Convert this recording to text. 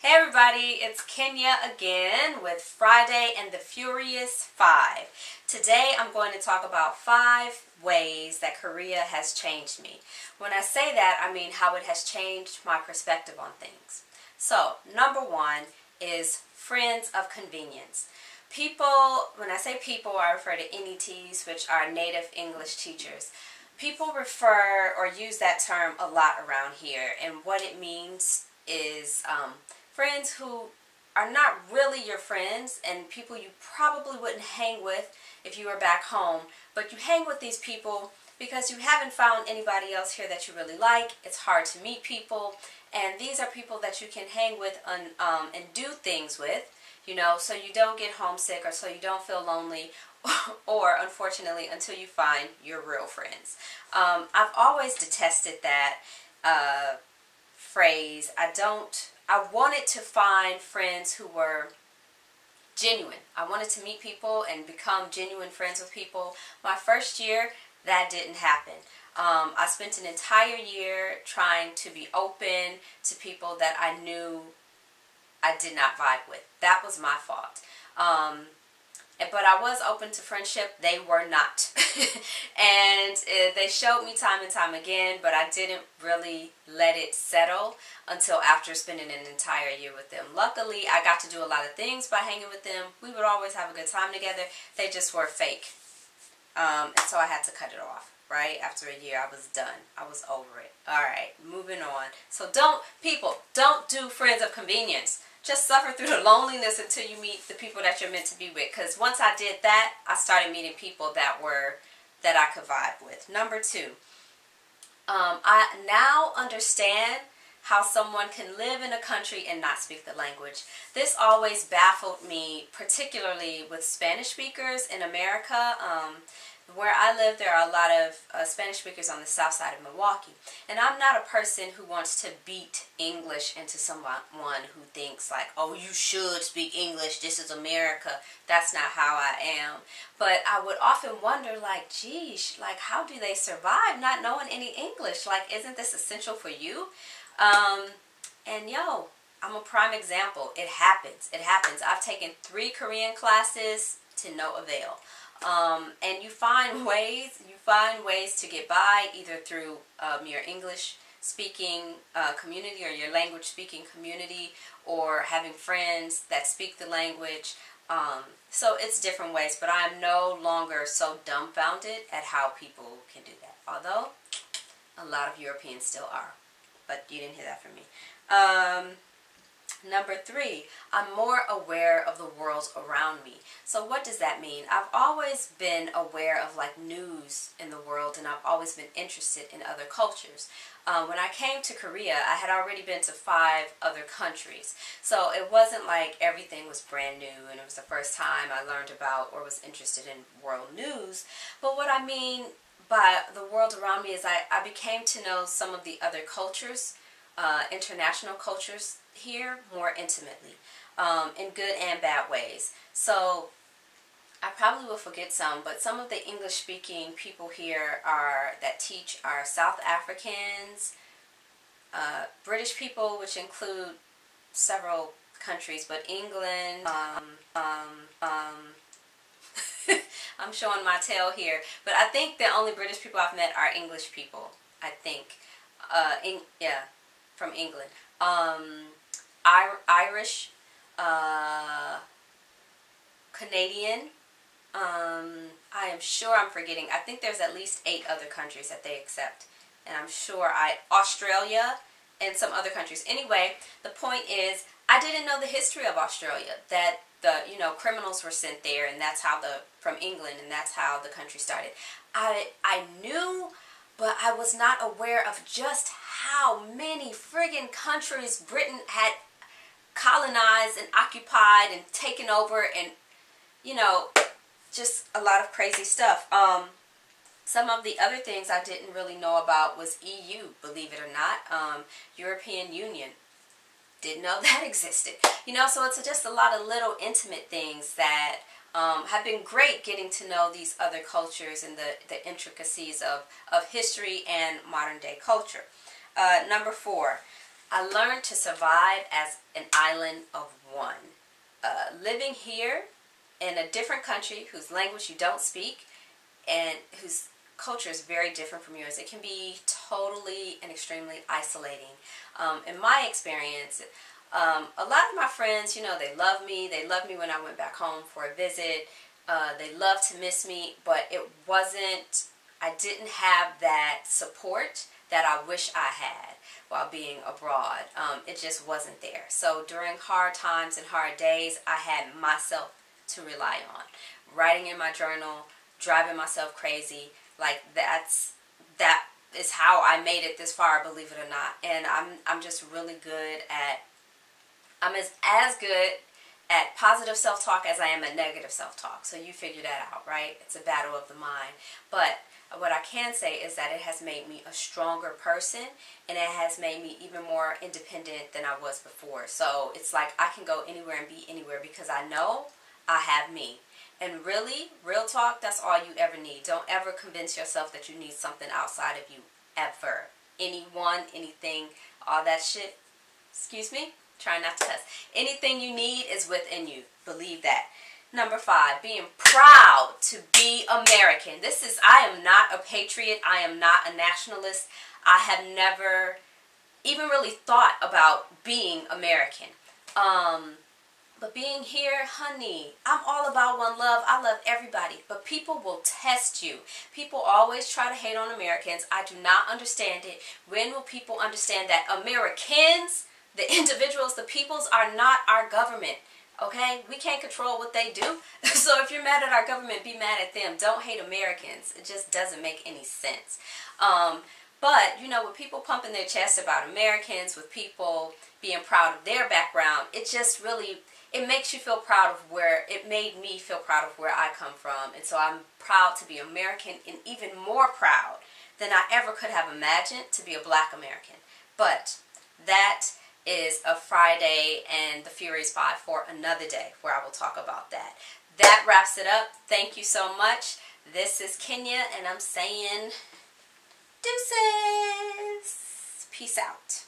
Hey everybody, it's Kenya again with Friday and the Furious 5. Today I'm going to talk about 5 ways that Korea has changed me. When I say that, I mean how it has changed my perspective on things. So, number 1 is friends of convenience. People, when I say people, I refer to NETs, which are native English teachers. People refer or use that term a lot around here, and what it means is friends who are not really your friends and people you probably wouldn't hang with if you were back home, but you hang with these people because you haven't found anybody else here that you really like. It's hard to meet people, and these are people that you can hang with and do things with, you know, so you don't get homesick or so you don't feel lonely or, unfortunately, until you find your real friends. I've always detested that phrase. I wanted to find friends who were genuine. I wanted to meet people and become genuine friends with people. My first year, that didn't happen. I spent an entire year trying to be open to people that I knew I did not vibe with. That was my fault. But I was open to friendship. They were not. And they showed me time and time again, but I didn't really let it settle until after spending an entire year with them. Luckily, I got to do a lot of things by hanging with them. We would always have a good time together. They just were fake. And so I had to cut it off, right? After a year, I was done. I was over it. Alright, moving on. So don't do friends of convenience. Just suffer through the loneliness until you meet the people that you're meant to be with. Because once I did that, I started meeting people that I could vibe with. Number 2, I now understand how someone can live in a country and not speak the language. This always baffled me, particularly with Spanish speakers in America. Where I live, there are a lot of Spanish speakers on the south side of Milwaukee. And I'm not a person who wants to beat English into someone who thinks like, oh, you should speak English, this is America. That's not how I am. But I would often wonder, like, geez, like, how do they survive not knowing any English? Like, isn't this essential for you? And yo, I'm a prime example. It happens. It happens. I've taken 3 Korean classes to no avail. And you find ways to get by either through your English speaking community or your language speaking community, or having friends that speak the language. So it's different ways, but I am no longer so dumbfounded at how people can do that. Although a lot of Europeans still are, but you didn't hear that from me. Number 3, I'm more aware of the world around me. So what does that mean? I've always been aware of like news in the world, and I've always been interested in other cultures. When I came to Korea, I had already been to 5 other countries. So it wasn't like everything was brand new and it was the first time I learned about or was interested in world news. But what I mean by the world around me is I became to know some of the other cultures, international cultures here, more intimately, in good and bad ways. So I probably will forget some, but some of the English-speaking people here that teach are South Africans, British people, which include several countries, but England. I'm showing my tail here, but I think the only British people I've met are English people. I think, yeah, from England. Irish, Canadian, I am sure I'm forgetting. I think there's at least 8 other countries that they accept. And I'm sure Australia and some other countries. Anyway, the point is, I didn't know the history of Australia. That criminals were sent there, and that's how from England, and that's how the country started. I knew, but I was not aware of just how many friggin' countries Britain had colonized and occupied and taken over, and just a lot of crazy stuff. Some of the other things I didn't really know about was EU, believe it or not. European Union. Didn't know that existed. So it's just a lot of little intimate things that have been great, getting to know these other cultures and the intricacies of history and modern day culture. Number 4, I learned to survive as an island of one. Living here in a different country whose language you don't speak and whose culture is very different from yours, it can be totally and extremely isolating. In my experience, a lot of my friends, you know, they love me. They loved me when I went back home for a visit. They loved to miss me, but I didn't have that support that I wish I had while being abroad. It just wasn't there. So during hard times and hard days, I had myself to rely on. Writing in my journal, driving myself crazy, like that is how I made it this far, believe it or not. And I'm just really good at, I'm as good at positive self-talk as I am at negative self-talk. So you figure that out, right? It's a battle of the mind. But what I can say is that it has made me a stronger person, and it has made me even more independent than I was before. So it's like I can go anywhere and be anywhere because I know I have me. And really, real talk, that's all you ever need. Don't ever convince yourself that you need something outside of you, ever. Anyone, anything, all that shit, excuse me, try not to cuss. Anything you need is within you. Believe that. Number 5, being proud to be American. I am not a patriot. I am not a nationalist. I have never even really thought about being American. But being here, honey, I'm all about one love. I love everybody. But people will test you. People always try to hate on Americans. I do not understand it. When will people understand that Americans, the individuals, the peoples, are not our government? Okay? We can't control what they do. So if you're mad at our government, be mad at them. Don't hate Americans. It just doesn't make any sense. But, you know, with people pumping their chest about Americans, with people being proud of their background, it just really, it makes you feel proud of it made me feel proud of where I come from. And so I'm proud to be American, and even more proud than I ever could have imagined to be a Black American. But that is a Friday and the Furies 5 for another day where I will talk about that. That wraps it up. Thank you so much. This is Kenya, and I'm saying deuces. Peace out.